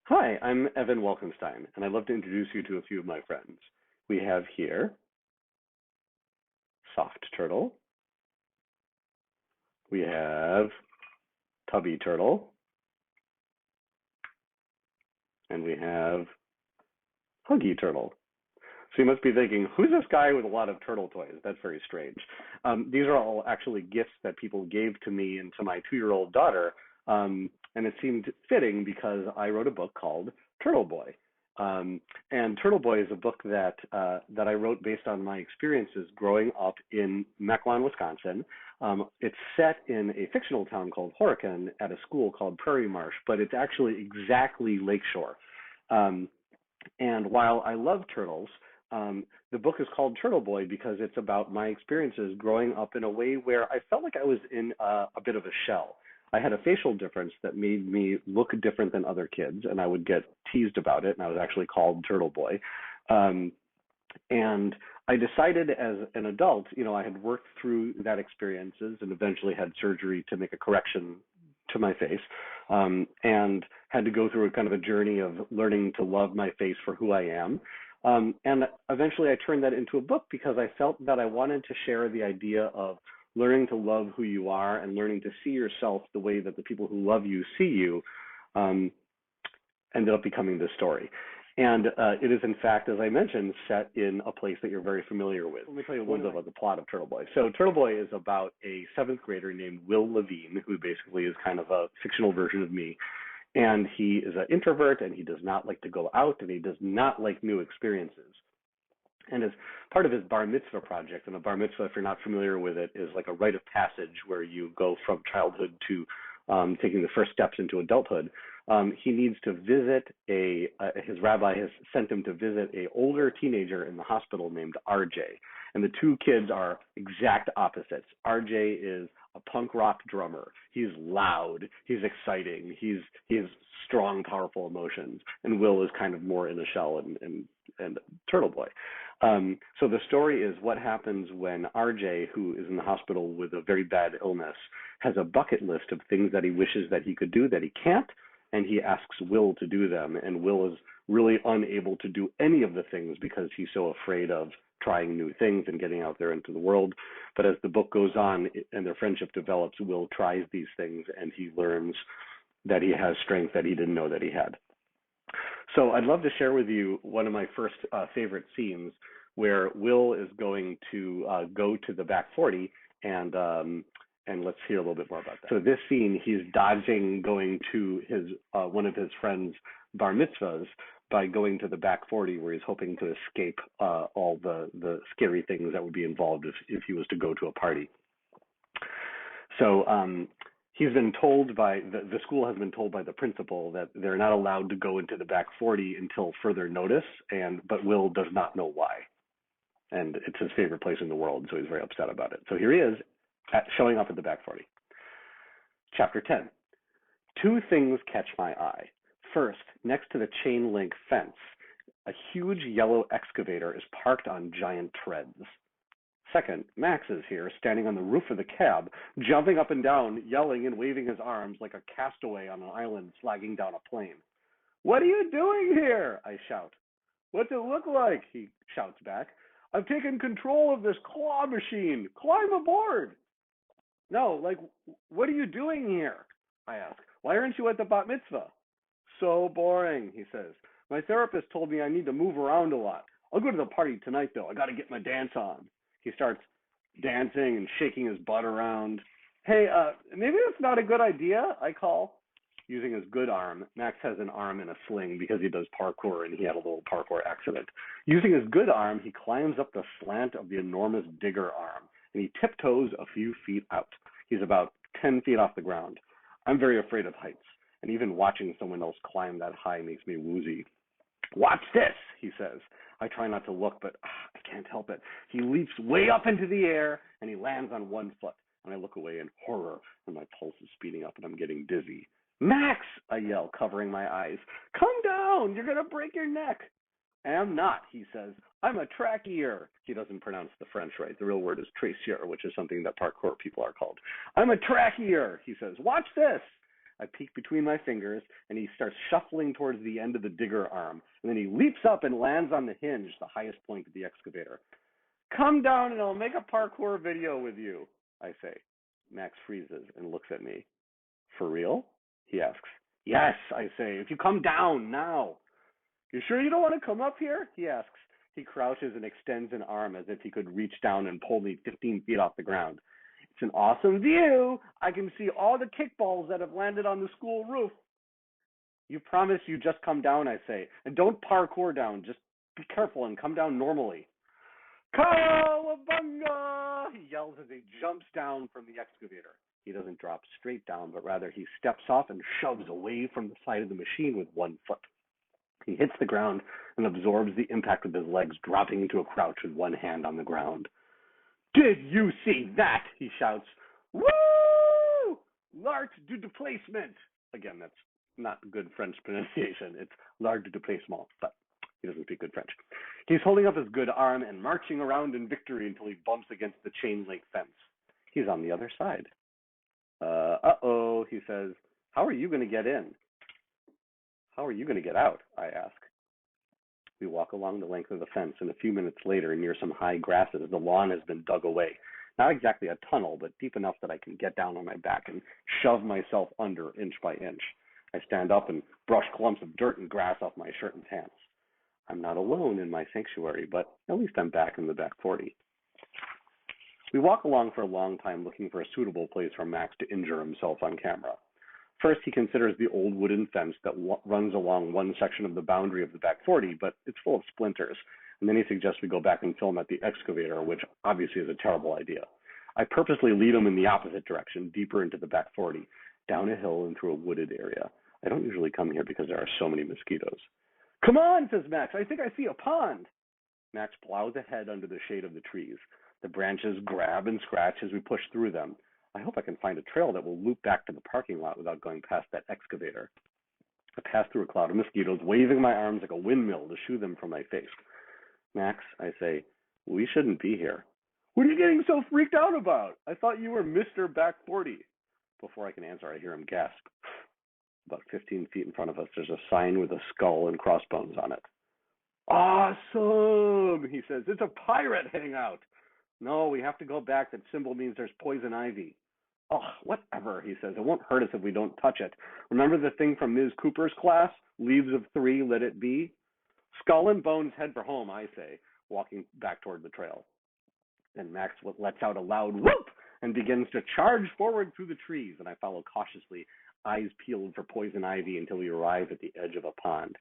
Hi, I'm Evan Wolkenstein, and I'd love to introduce you to a few of my friends. We have here Soft Turtle, we have Tubby Turtle, and we have Huggy Turtle. So you must be thinking, who's this guy with a lot of turtle toys? That's very strange. These are all actually gifts that people gave to me and to my 2-year-old daughter, and it seemed fitting because I wrote a book called Turtle Boy. And Turtle Boy is a book that I wrote based on my experiences growing up in Mequon, Wisconsin. It's set in a fictional town called Horicon at a school called Prairie Marsh, but it's actually exactly Lakeshore. And while I love turtles, the book is called Turtle Boy because it's about my experiences growing up in a way where I felt like I was in a bit of a shell. I had a facial difference that made me look different than other kids, and I would get teased about it, and I was actually called Turtle Boy. And I decided as an adult, I had worked through that experiences and eventually had surgery to make a correction to my face, and had to go through a kind of a journey of learning to love my face for who I am. And eventually I turned that into a book because I felt that I wanted to share the idea of learning to love who you are and learning to see yourself the way that the people who love you see you, ended up becoming this story. And it is, in fact, as I mentioned, set in a place that you're very familiar with. Let me tell you a little bit about the plot of Turtle Boy. So Turtle Boy is about a 7th grader named Will Levine, who basically is kind of a fictional version of me. And he is an introvert, and he does not like to go out, and he does not like new experiences. And as part of his bar mitzvah project, and a bar mitzvah, if you're not familiar with it, is like a rite of passage where you go from childhood to taking the first steps into adulthood. He needs to visit his rabbi has sent him to visit an older teenager in the hospital named RJ. And the two kids are exact opposites. RJ is a punk rock drummer. He's loud. He's exciting. He has strong, powerful emotions. And Will is kind of more in a shell and Turtle Boy. So the story is what happens when RJ, who is in the hospital with a very bad illness, has a bucket list of things that he wishes that he could do that he can't, and he asks Will to do them. And Will is really unable to do any of the things because he's so afraid of trying new things and getting out there into the world. But as the book goes on and their friendship develops, Will tries these things and he learns that he has strength that he didn't know that he had. So I'd love to share with you one of my first favorite scenes where Will is going to go to the back 40 and let's hear a little bit more about that. So this scene, he's dodging going to his one of his friends' bar mitzvahs by going to the back 40 where he's hoping to escape all the scary things that would be involved if he was to go to a party. So he's been told by the school has been told by the principal that they're not allowed to go into the back 40 until further notice, but Will does not know why. And it's his favorite place in the world, so he's very upset about it. So here he is showing up at the back 40. Chapter 10. 2 things catch my eye. First, next to the chain link fence, a huge yellow excavator is parked on giant treads. Second, Max is here, standing on the roof of the cab, jumping up and down, yelling and waving his arms like a castaway on an island flagging down a plane. "What are you doing here?" I shout. "What's it look like?" he shouts back. "I've taken control of this claw machine. Climb aboard." "No, what are you doing here?" I ask. "Why aren't you at the bat mitzvah?" "So boring," he says. "My therapist told me I need to move around a lot. I'll go to the party tonight, though. I got to get my dance on." He starts dancing and shaking his butt around. "Hey, maybe that's not a good idea," I call. Using his good arm, Max has an arm in a sling because he does parkour and he had a little parkour accident. Using his good arm, he climbs up the slant of the enormous digger arm and he tiptoes a few feet out. He's about 10 feet off the ground. I'm very afraid of heights, and even watching someone else climb that high makes me woozy. "Watch this," he says. I try not to look, but I can't help it. He leaps way up into the air, and he lands on one foot. And I look away in horror, and my pulse is speeding up, and I'm getting dizzy. "Max!" I yell, covering my eyes. "Come down! You're going to break your neck." "Am not," he says. "I'm a trackier." He doesn't pronounce the French right. The real word is traceur, which is something that parkour people are called. "I'm a trackier," he says. "Watch this." I peek between my fingers, and he starts shuffling towards the end of the digger arm, and then he leaps up and lands on the hinge, the highest point of the excavator. Come down and I'll make a parkour video with you, I say. Max freezes and looks at me. For real? He asks. Yes, I say, if you come down now. You sure you don't want to come up here? He asks. He crouches and extends an arm as if he could reach down and pull me 15 feet off the ground. It's an awesome view. I can see all the kickballs that have landed on the school roof. You promise you just come down, I say. And don't parkour down. Just be careful and come down normally. Cowabunga! He yells as he jumps down from the excavator. He doesn't drop straight down, but rather he steps off and shoves away from the side of the machine with one foot. He hits the ground and absorbs the impact with his legs, dropping into a crouch with one hand on the ground. Did you see that? He shouts. Woo! L'art du déplacement. Again, that's not good French pronunciation. It's l'art du déplacement, but he doesn't speak good French. He's holding up his good arm and marching around in victory until he bumps against the chain-link fence. He's on the other side. Uh-oh, he says. How are you going to get in? How are you going to get out? I ask. We walk along the length of the fence, and a few minutes later, near some high grasses, the lawn has been dug away. Not exactly a tunnel, but deep enough that I can get down on my back and shove myself under inch by inch. I stand up and brush clumps of dirt and grass off my shirt and pants. I'm not alone in my sanctuary, but at least I'm back in the back 40. We walk along for a long time looking for a suitable place for Max to injure himself on camera. First, he considers the old wooden fence that runs along one section of the boundary of the back 40, but it's full of splinters. And then he suggests we go back and film at the excavator, which obviously is a terrible idea. I purposely lead him in the opposite direction, deeper into the back 40, down a hill and through a wooded area. I don't usually come here because there are so many mosquitoes. Come on, says Max. I think I see a pond. Max plows ahead under the shade of the trees. The branches grab and scratch as we push through them. I hope I can find a trail that will loop back to the parking lot without going past that excavator. I pass through a cloud of mosquitoes, waving my arms like a windmill to shoo them from my face. Max, I say, we shouldn't be here. What are you getting so freaked out about? I thought you were Mr. Back 40. Before I can answer, I hear him gasp. About 15 feet in front of us, there's a sign with a skull and crossbones on it. Awesome, he says. It's a pirate hangout. No, we have to go back. That symbol means there's poison ivy. Oh, whatever, he says. It won't hurt us if we don't touch it. Remember the thing from Ms. Cooper's class? Leaves of 3, let it be? Skull and bones head for home, I say, walking back toward the trail. Then Max lets out a loud whoop and begins to charge forward through the trees, and I follow cautiously, eyes peeled for poison ivy until we arrive at the edge of a pond.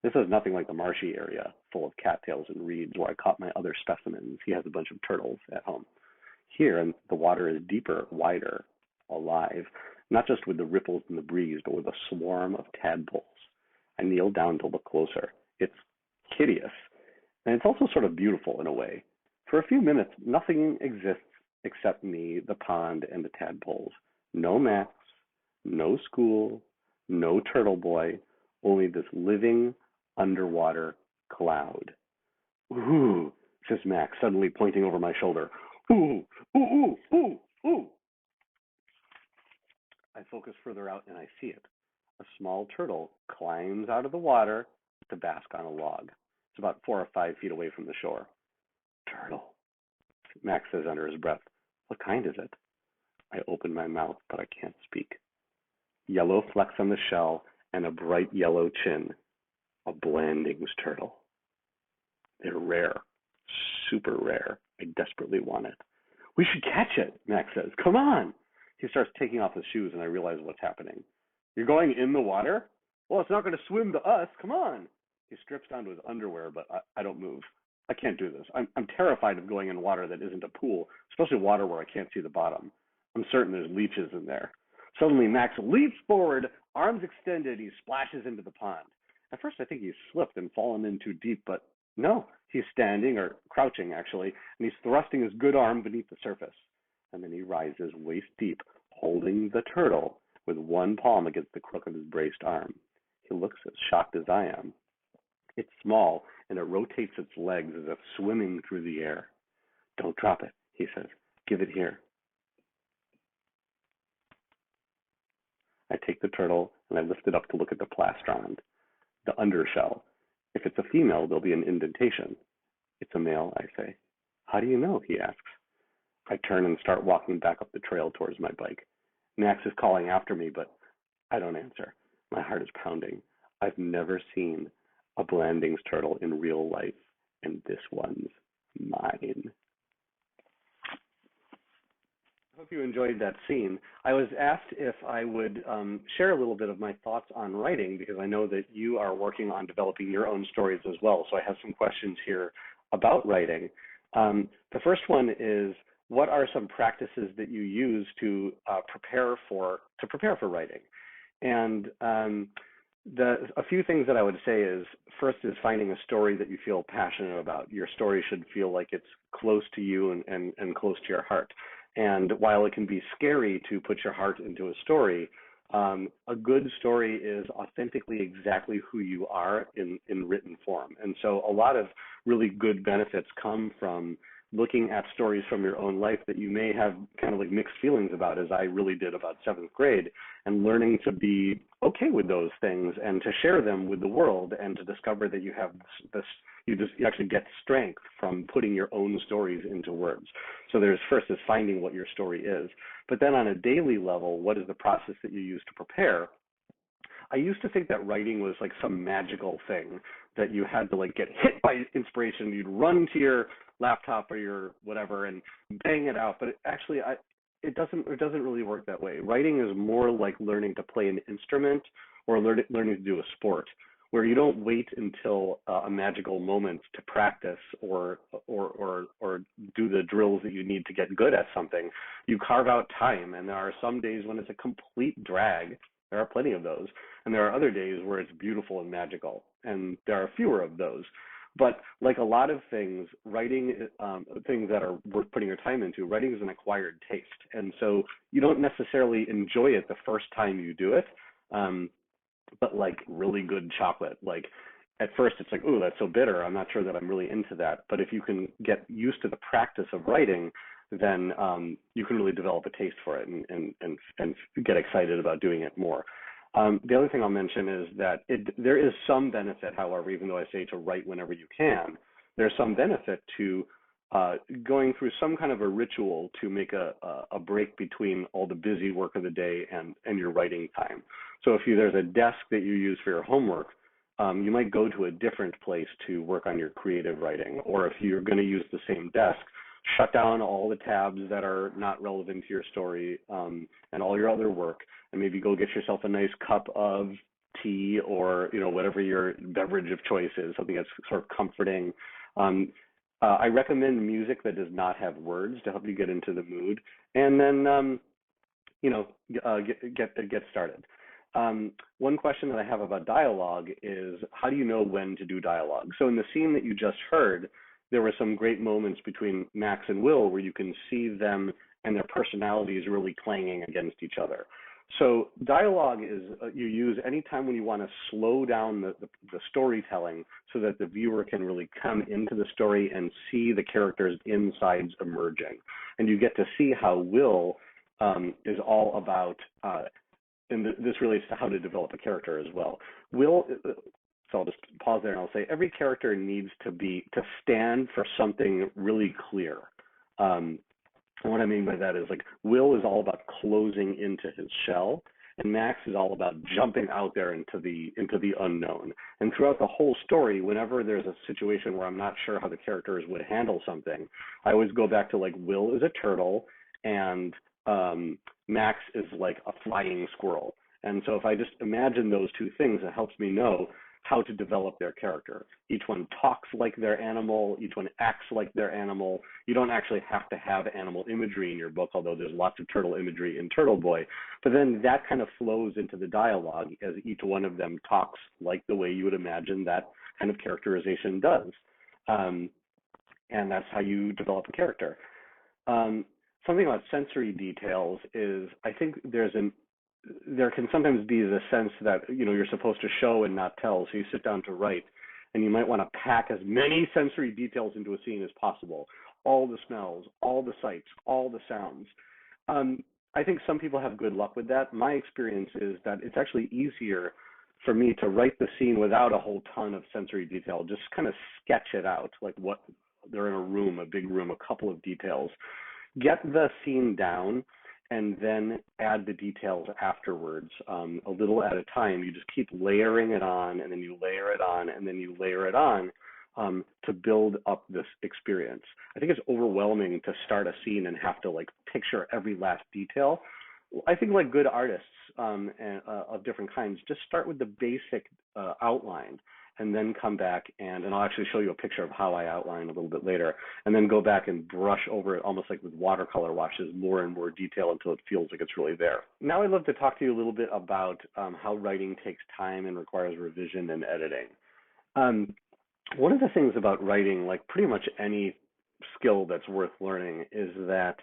This is nothing like the marshy area, full of cattails and reeds, where I caught my other specimens. He has a bunch of turtles at home. Here, and the water is deeper, wider, alive, not just with the ripples in the breeze, but with a swarm of tadpoles. I kneel down to look closer. It's hideous, and it's also sort of beautiful in a way. For a few minutes, nothing exists except me, the pond, and the tadpoles. No Max, no school, no turtle boy, only this living underwater cloud. Ooh, says Max, suddenly pointing over my shoulder. Ooh, ooh, ooh, ooh, ooh. I focus further out and I see it. A small turtle climbs out of the water to bask on a log. It's about 4 or 5 feet away from the shore. Turtle, Max says under his breath. What kind is it? I open my mouth, but I can't speak. Yellow flecks on the shell and a bright yellow chin. A Blandings turtle. They're rare. Super rare. I desperately want it. We should catch it, Max says. Come on. He starts taking off his shoes and I realize what's happening. You're going in the water? Well, it's not going to swim to us. Come on. He strips down to his underwear, but I don't move. I can't do this. I'm terrified of going in water that isn't a pool, especially water where I can't see the bottom. I'm certain there's leeches in there. Suddenly, Max leaps forward, arms extended. He splashes into the pond. At first, I think he's slipped and fallen in too deep, but no, he's standing, or crouching actually, and he's thrusting his good arm beneath the surface. And then he rises waist deep, holding the turtle with one palm against the crook of his braced arm. He looks as shocked as I am. It's small, and it rotates its legs as if swimming through the air. Don't drop it, he says. Give it here. I take the turtle and I lift it up to look at the plastron, the undershell. If it's a female, there'll be an indentation. It's a male, I say. How do you know? He asks. I turn and start walking back up the trail towards my bike. Max is calling after me, but I don't answer. My heart is pounding. I've never seen a Blandings turtle in real life, and this one's mine. I hope you enjoyed that scene. I was asked if I would share a little bit of my thoughts on writing, because I know that you are working on developing your own stories as well. So I have some questions here about writing. The first one is, what are some practices that you use to prepare for writing? And a few things that I would say is, first is finding a story that you feel passionate about. Your story should feel like it's close to you and close to your heart. And while it can be scary to put your heart into a story, a good story is authentically exactly who you are in written form. And so a lot of really good benefits come from looking at stories from your own life that you may have kind of like mixed feelings about, as I really did about seventh grade, and learning to be okay with those things and to share them with the world, and to discover that you have you actually get strength from putting your own stories into words. So there's first is finding what your story is, but then on a daily level, what is the process that you use to prepare? I used to think that writing was like some magical thing that you had to like get hit by inspiration. You'd run to your laptop or your whatever and bang it out. But it doesn't really work that way. Writing is more like learning to play an instrument or learning to do a sport, where you don't wait until a magical moment to practice or do the drills that you need to get good at something. You carve out time, and there are some days when it's a complete drag. There are plenty of those. And there are other days where it's beautiful and magical, and there are fewer of those. But like a lot of things, writing, things that are worth putting your time into, writing is an acquired taste. And so you don't necessarily enjoy it the first time you do it, but like really good chocolate, like at first it's like, ooh, that's so bitter, I'm not sure that I'm really into that. But if you can get used to the practice of writing, then you can really develop a taste for it and get excited about doing it more. The other thing I'll mention is that there is some benefit, however, even though I say to write whenever you can, there's some benefit to going through some kind of a ritual to make a break between all the busy work of the day and your writing time. So if there's a desk that you use for your homework, you might go to a different place to work on your creative writing. Or if you're going to use the same desk, shut down all the tabs that are not relevant to your story and all your other work, and maybe go get yourself a nice cup of tea or whatever your beverage of choice is, something that's sort of comforting. I recommend music that does not have words to help you get into the mood, and then get started. One question that I have about dialogue is, how do you know when to do dialogue? So in the scene that you just heard, there were some great moments between Max and Will where you can see them and their personalities really clanging against each other. So dialogue is you use anytime when you want to slow down the storytelling so that the viewer can really come into the story and see the characters' insides emerging. And you get to see how Will is all about, and this relates to how to develop a character as well. Will, so I'll just pause there and I'll say every character needs to stand for something really clear. And what I mean by that is, like, Will is all about closing into his shell, and Max is all about jumping out there into the unknown. And throughout the whole story, whenever there's a situation where I'm not sure how the characters would handle something, I always go back to, like, Will is a turtle and Max is like a flying squirrel. And so if I just imagine those two things, it helps me know how to develop their character. Each one talks like their animal, each one acts like their animal. You don't actually have to have animal imagery in your book, although there's lots of turtle imagery in Turtle Boy. But then that kind of flows into the dialogue as each one of them talks like the way you would imagine that kind of characterization does. And that's how you develop a character. Something about sensory details is, I think there can sometimes be the sense that you're supposed to show and not tell. So you sit down to write, and you might want to pack as many sensory details into a scene as possible. All the smells, all the sights, all the sounds. I think some people have good luck with that. My experience is that it's actually easier for me to write the scene without a whole ton of sensory detail, just kind of sketch it out, like what they're in a room, a big room, a couple of details, get the scene down, and then add the details afterwards, a little at a time. You just keep layering it on, and then you layer it on, and then you layer it on, to build up this experience. I think it's overwhelming to start a scene and have to like picture every last detail. I think like good artists, of different kinds, just start with the basic outline, and then come back and I'll actually show you a picture of how I outline a little bit later, and then go back and brush over it almost like with watercolor washes, more and more detail until it feels like it's really there. Now I'd love to talk to you a little bit about how writing takes time and requires revision and editing. One of the things about writing, like pretty much any skill that's worth learning, is that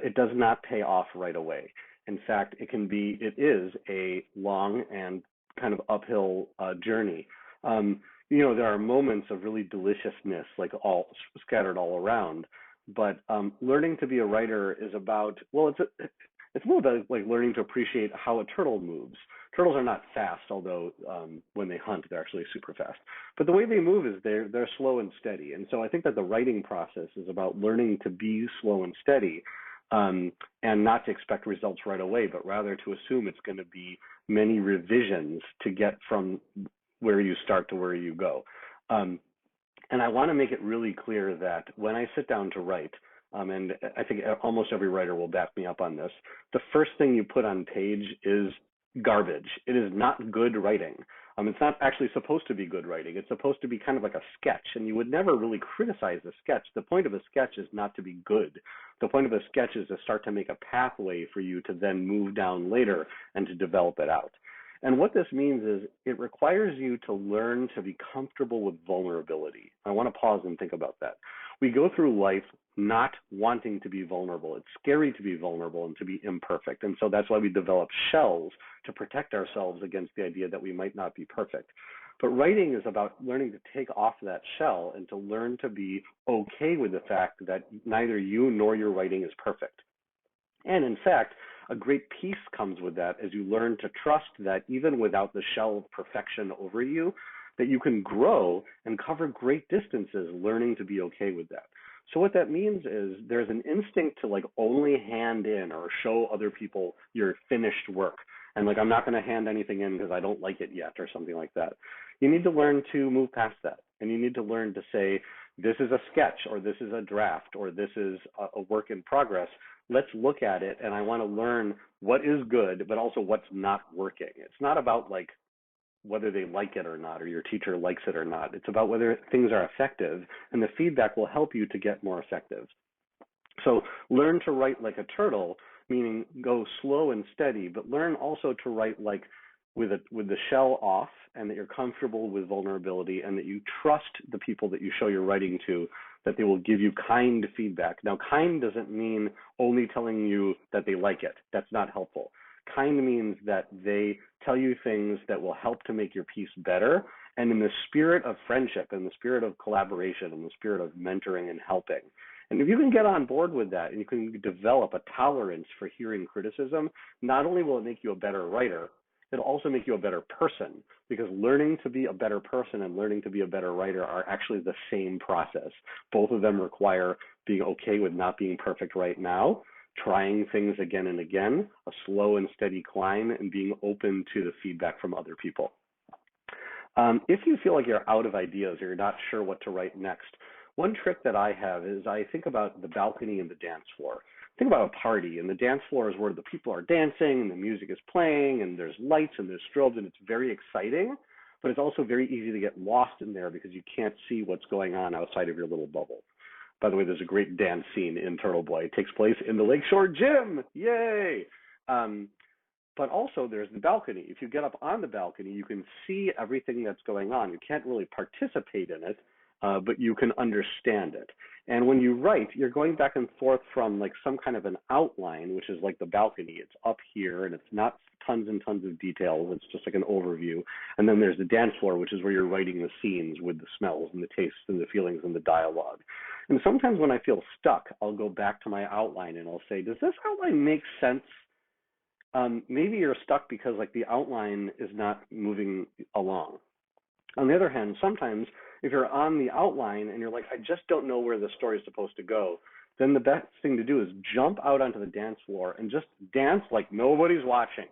it does not pay off right away. In fact, it is a long and kind of uphill journey. There are moments of really deliciousness, like all scattered all around. But learning to be a writer is about, well, it's more about like learning to appreciate how a turtle moves. Turtles are not fast, although when they hunt, they're actually super fast. But the way they move is they're slow and steady. And so I think that the writing process is about learning to be slow and steady, and not to expect results right away, but rather to assume it's going to be many revisions to get from where you start to where you go. And I want to make it really clear that when I sit down to write, and I think almost every writer will back me up on this, the first thing you put on page is garbage. It is not good writing. It's not actually supposed to be good writing. It's supposed to be kind of like a sketch, and you would never really criticize a sketch. The point of a sketch is not to be good. The point of a sketch is to start to make a pathway for you to then move down later and to develop it out. And what this means is it requires you to learn to be comfortable with vulnerability. I want to pause and think about that. We go through life not wanting to be vulnerable. It's scary to be vulnerable and to be imperfect. And so that's why we develop shells to protect ourselves against the idea that we might not be perfect. But writing is about learning to take off that shell and to learn to be okay with the fact that neither you nor your writing is perfect. And in fact, a great peace comes with that as you learn to trust that even without the shell of perfection over you, that you can grow and cover great distances, learning to be okay with that. So what that means is there's an instinct to like only hand in or show other people your finished work. And like, I'm not going to hand anything in because I don't like it yet or something like that. You need to learn to move past that. And you need to learn to say, this is a sketch, or this is a draft, or this is a work in progress. Let's look at it, and I want to learn what is good, but also what's not working. It's not about like whether they like it or not, or your teacher likes it or not. It's about whether things are effective, and the feedback will help you to get more effective. So learn to write like a turtle, meaning go slow and steady, but learn also to write like with the shell off, and that you're comfortable with vulnerability, and that you trust the people that you show your writing to, that they will give you kind feedback. Now, kind doesn't mean only telling you that they like it. That's not helpful. Kind means that they tell you things that will help to make your piece better, and in the spirit of friendship, in the spirit of collaboration, in the spirit of mentoring and helping. And if you can get on board with that, and you can develop a tolerance for hearing criticism, not only will it make you a better writer, it'll also make you a better person, because learning to be a better person and learning to be a better writer are actually the same process. Both of them require being okay with not being perfect right now, trying things again and again, a slow and steady climb, and being open to the feedback from other people. If you feel like you're out of ideas or you're not sure what to write next, one trick that I have is I think about the balcony and the dance floor. Think about a party, and the dance floor is where the people are dancing and the music is playing and there's lights and there's strobes, and it's very exciting, but it's also very easy to get lost in there because you can't see what's going on outside of your little bubble. By the way, there's a great dance scene in Turtle Boy. It takes place in the Lakeshore Gym. Yay! But also there's the balcony. If you get up on the balcony, you can see everything that's going on. You can't really participate in it, but you can understand it. And when you write, you're going back and forth from like some kind of an outline, which is like the balcony. It's up here, and it's not tons and tons of details. It's just like an overview. And then there's the dance floor, which is where you're writing the scenes with the smells and the tastes and the feelings and the dialogue. And sometimes when I feel stuck, I'll go back to my outline and I'll say, does this outline make sense maybe you're stuck because like the outline is not moving along. On the other hand, sometimes if you're on the outline and you're like, I just don't know where the story is supposed to go, then the best thing to do is jump out onto the dance floor and just dance like nobody's watching.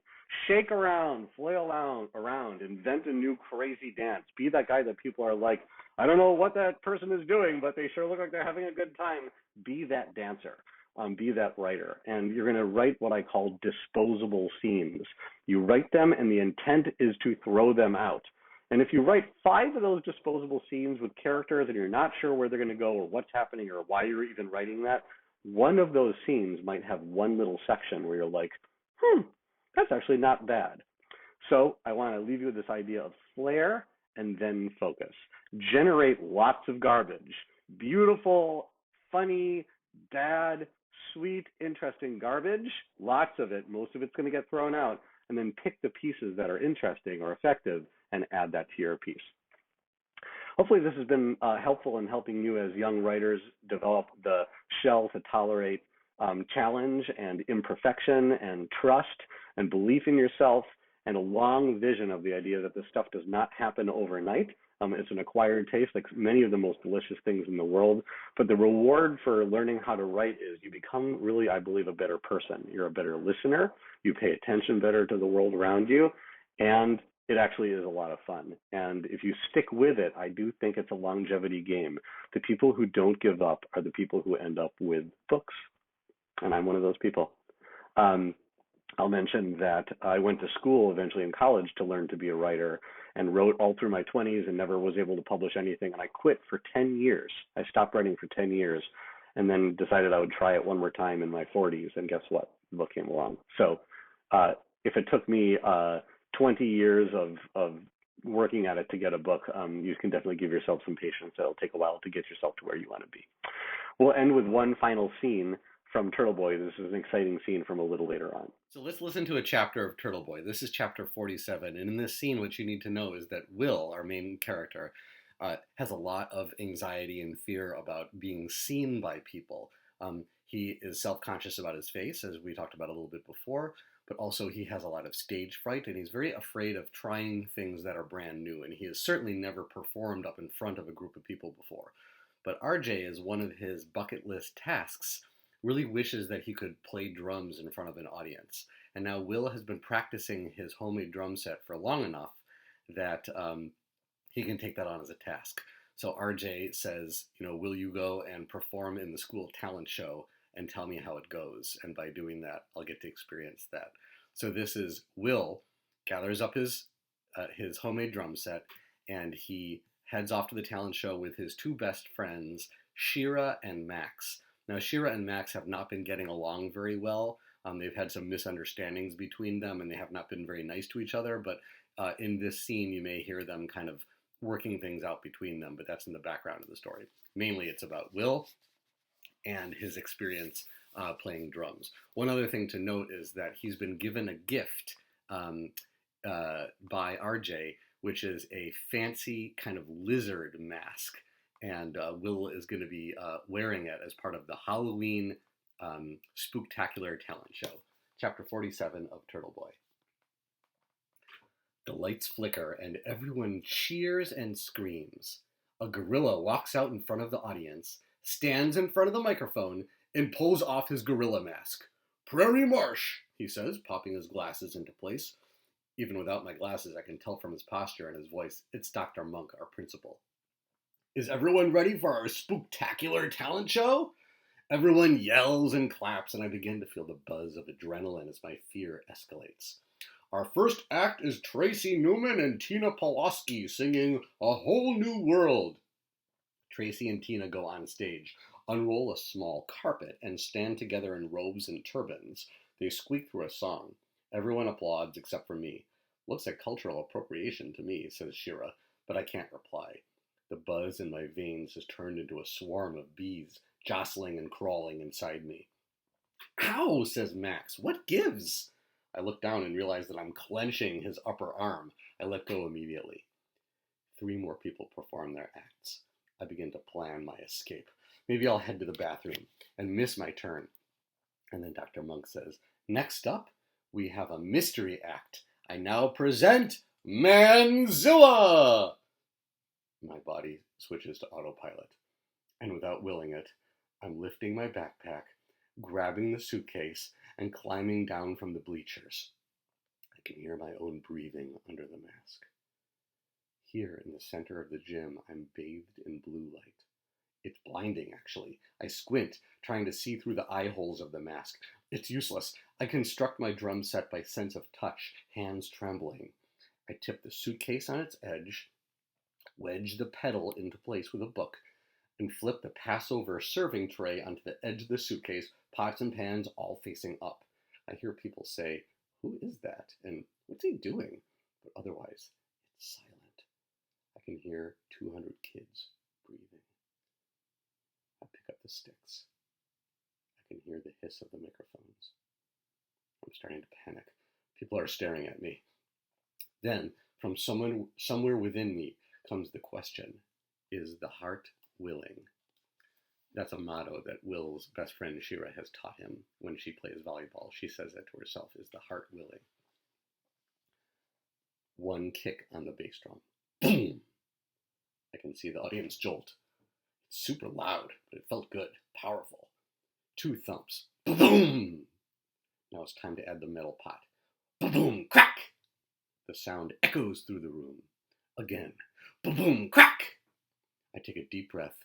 Shake around, flail around, invent a new crazy dance. Be that guy that people are like, I don't know what that person is doing, but they sure look like they're having a good time. Be that dancer. Be that writer. And you're going to write what I call disposable scenes. You write them, and the intent is to throw them out. And if you write 5 of those disposable scenes with characters and you're not sure where they're going to go or what's happening or why you're even writing that, one of those scenes might have one little section where you're like, that's actually not bad. So I want to leave you with this idea of flair and then focus. Generate lots of garbage. Beautiful, funny, bad, sweet, interesting garbage. Lots of it. Most of it's going to get thrown out. And then pick the pieces that are interesting or effective and add that to your piece. Hopefully this has been helpful in helping you as young writers develop the shell to tolerate challenge and imperfection and trust and belief in yourself and a long vision of the idea that this stuff does not happen overnight. It's an acquired taste, like many of the most delicious things in the world. But the reward for learning how to write is you become really, I believe, a better person. You're a better listener. You pay attention better to the world around you. And it actually is a lot of fun. And if you stick with it, I do think it's a longevity game. The people who don't give up are the people who end up with books. And I'm one of those people. I'll mention that I went to school eventually in college to learn to be a writer and wrote all through my 20s and never was able to publish anything. And I quit for 10 years. I stopped writing for 10 years and then decided I would try it one more time in my 40s. And guess what? The book came along. So if it took me 20 years of working at it to get a book, you can definitely give yourself some patience. It'll take a while to get yourself to where you want to be. We'll end with one final scene from Turtle Boy. This is an exciting scene from a little later on. So let's listen to a chapter of Turtle Boy. This is chapter 47. And in this scene, what you need to know is that Will, our main character, has a lot of anxiety and fear about being seen by people. He is self-conscious about his face, as we talked about a little bit before, but also he has a lot of stage fright, and he's very afraid of trying things that are brand new, and he has certainly never performed up in front of a group of people before. But RJ, is one of his bucket list tasks, really wishes that he could play drums in front of an audience. And now Will has been practicing his homemade drum set for long enough that he can take that on as a task. So RJ says, will you go and perform in the school talent show and tell me how it goes? And by doing that, I'll get to experience that. So this is Will gathers up his homemade drum set, and he heads off to the talent show with his 2 best friends, Shira and Max. Now, Shira and Max have not been getting along very well. They've had some misunderstandings between them, and they have not been very nice to each other. But in this scene, you may hear them kind of working things out between them, but that's in the background of the story. Mainly, it's about Will and his experience playing drums. One other thing to note is that he's been given a gift by RJ, which is a fancy kind of lizard mask. And Will is going to be wearing it as part of the Halloween Spooktacular Talent Show. Chapter 47 of Turtle Boy. The lights flicker and everyone cheers and screams. A gorilla walks out in front of the audience, stands in front of the microphone, and pulls off his gorilla mask. "Prairie Marsh," he says, popping his glasses into place. Even without my glasses, I can tell from his posture and his voice, it's Dr. Monk, our principal. "Is everyone ready for our spooktacular talent show?" Everyone yells and claps, and I begin to feel the buzz of adrenaline as my fear escalates. "Our first act is Tracy Newman and Tina Pawlowski singing A Whole New World." Tracy and Tina go on stage, unroll a small carpet, and stand together in robes and turbans. They squeak through a song. Everyone applauds except for me. "Looks like cultural appropriation to me," says Shira, but I can't reply. The buzz in my veins has turned into a swarm of bees, jostling and crawling inside me. "Ow," says Max. "What gives?" I look down and realize that I'm clenching his upper arm. I let go immediately. 3 more people perform their acts. I begin to plan my escape. Maybe I'll head to the bathroom and miss my turn. And then Dr. Monk says, "Next up, We have a mystery act. I now present Manzilla! My body switches to autopilot, and without willing it, I'm lifting my backpack, grabbing the suitcase, and climbing down from the bleachers. I can hear my own breathing under the mask. Here in the center of the gym, I'm bathed in blue light. It's blinding, actually. I squint, trying to see through the eye holes of the mask. It's useless. I construct my drum set by sense of touch, hands trembling. I tip the suitcase on its edge, wedge the pedal into place with a book, and flip the Passover serving tray onto the edge of the suitcase, pots and pans all facing up. I hear people say, "Who is that? And what's he doing?" But otherwise, it's silent. I can hear 200 kids breathing. I pick up the sticks. I can hear the hiss of the microphones. I'm starting to panic. People are staring at me. Then, from somewhere within me, comes the question, is the heart willing? That's a motto that Will's best friend Shira has taught him when she plays volleyball. She says that to herself, is the heart willing? One kick on the bass drum. Boom! I can see the audience jolt. It's super loud, but it felt good, powerful. 2 thumps. Boom! Now it's time to add the metal pot. Boom! Crack! The sound echoes through the room. Again. Boom! Crack! I take a deep breath,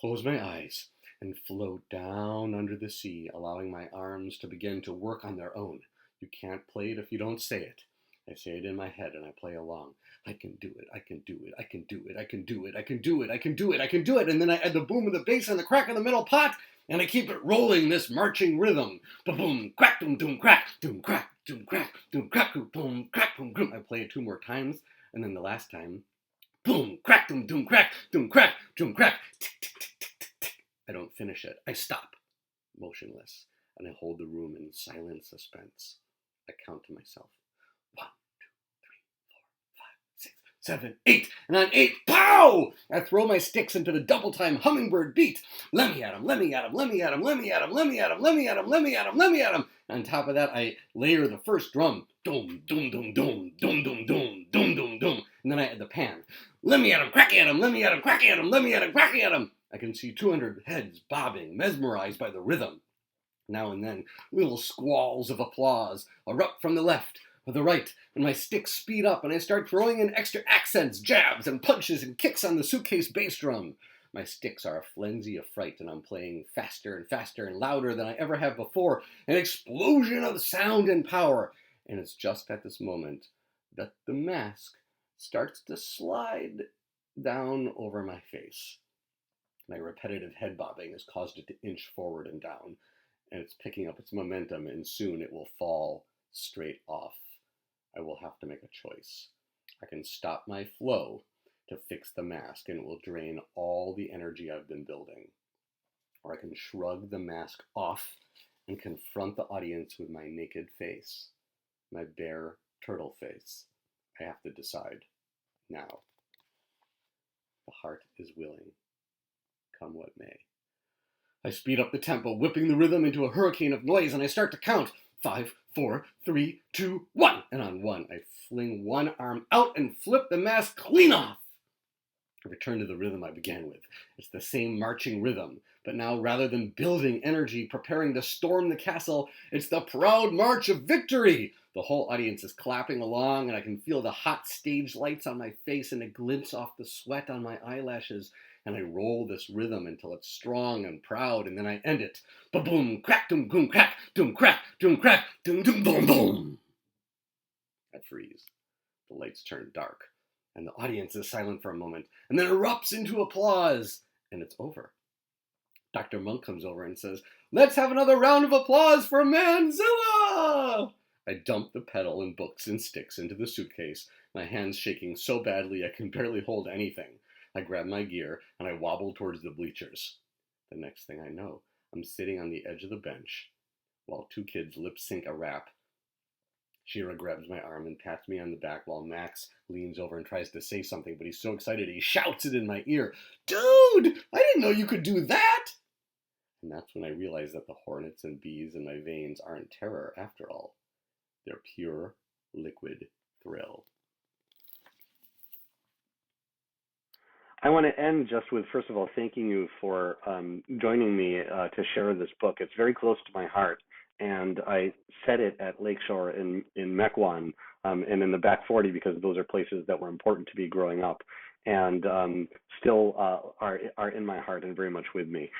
close my eyes, and float down under the sea, allowing my arms to begin to work on their own. You can't play it if you don't say it. I say it in my head and I play along. I can do it, I can do it, I can do it, I can do it, I can do it, I can do it, I can do it. And then I add the boom of the bass and the crack of the metal pot, and I keep it rolling, this marching rhythm. Boom, crack, doom, doom, crack, doom, crack, doom, crack, doom, crack, boom, crack, boom, boom. I play it 2 more times, and then the last time, boom, crack, doom, doom, crack, doom, crack, doom, crack. Tick, tick, tick, tick, tick, tick. I don't finish it. I stop, motionless, and I hold the room in silent suspense. I count to myself. 1, 2, 3, 4, 5, 6, 7, 8, and on 8, pow! I throw my sticks into the double-time hummingbird beat. Let me at him, let me at him, let me at him, let me at him, let me at him, let me at him, let me at him, let me at him. On top of that, I layer the first drum. Dum, dum, dum, dum, dum, dum, dum, dum, dum, dum. And then I add the pan. Let me at him, crack at him, let me at him, crack at him, let me at him, crack at him. I can see 200 heads bobbing, mesmerized by the rhythm. Now and then, little squalls of applause erupt from the left or the right, and my sticks speed up, and I start throwing in extra accents, jabs, and punches and kicks on the suitcase bass drum. My sticks are a frenzy of fright, and I'm playing faster and faster and louder than I ever have before, an explosion of sound and power. And it's just at this moment that the mask starts to slide down over my face. My repetitive head bobbing has caused it to inch forward and down, and it's picking up its momentum, and soon it will fall straight off. I will have to make a choice. I can stop my flow to fix the mask, and it will drain all the energy I've been building. Or I can shrug the mask off and confront the audience with my naked face, my bare turtle face. I have to decide now. The heart is willing, come what may. I speed up the tempo, whipping the rhythm into a hurricane of noise, and I start to count. 5, 4, 3, 2, 1. And on 1, I fling one arm out and flip the mask clean off. I return to the rhythm I began with. It's the same marching rhythm, but now rather than building energy, preparing to storm the castle, it's the proud march of victory. The whole audience is clapping along, and I can feel the hot stage lights on my face and a glimpse off the sweat on my eyelashes. And I roll this rhythm until it's strong and proud, and then I end it. Ba-boom, crack, doom, boom, crack, doom, crack, doom, boom, boom. I freeze. The lights turn dark, and the audience is silent for a moment, and then erupts into applause, and it's over. Dr. Monk comes over and says, "Let's have another round of applause for Manzilla!" I dump the pedal and books and sticks into the suitcase, my hands shaking so badly I can barely hold anything. I grab my gear, and I wobble towards the bleachers. The next thing I know, I'm sitting on the edge of the bench, while 2 kids lip-sync a rap. Shira grabs my arm and pats me on the back while Max leans over and tries to say something, but he's so excited he shouts it in my ear. "Dude, I didn't know you could do that!" And that's when I realize that the hornets and bees in my veins aren't terror after all. their pure, liquid thrill. I want to end just with, first of all, thanking you for joining me to share this book. It's very close to my heart, and I set it at Lakeshore in Mequon and in the back 40 because those are places that were important to me growing up, and still are in my heart and very much with me.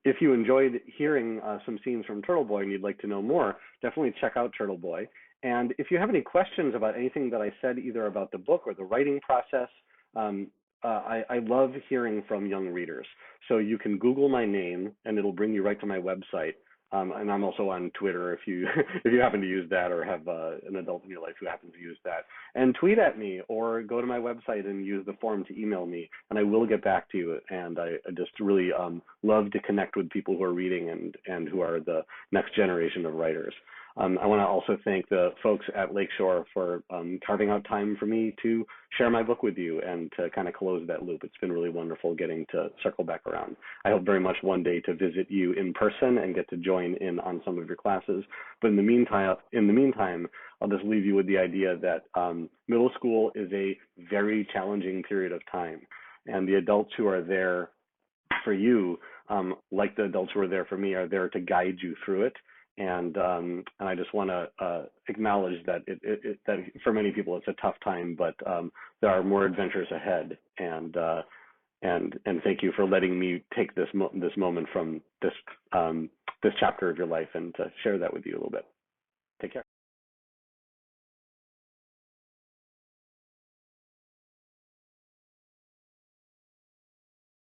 If you enjoyed hearing some scenes from Turtle Boy and you'd like to know more, definitely check out Turtle Boy. And if you have any questions about anything that I said, either about the book or the writing process, um, I love hearing from young readers. So you can Google my name and it'll bring you right to my website. And I'm also on Twitter if you if you happen to use that or have an adult in your life who happens to use that. And tweet at me or go to my website and use the form to email me, and I will get back to you. And I just really love to connect with people who are reading and who are the next generation of writers. I want to also thank the folks at Lakeshore for carving out time for me to share my book with you and to kind of close that loop. It's been really wonderful getting to circle back around. I hope very much one day to visit you in person and get to join in on some of your classes. But in the meantime, I'll just leave you with the idea that middle school is a very challenging period of time, and the adults who are there for you, like the adults who are there for me, are there to guide you through it. And I just want to acknowledge that that for many people it's a tough time, but there are more adventures ahead. And thank you for letting me take this moment from this this chapter of your life and to share that with you a little bit. Take care.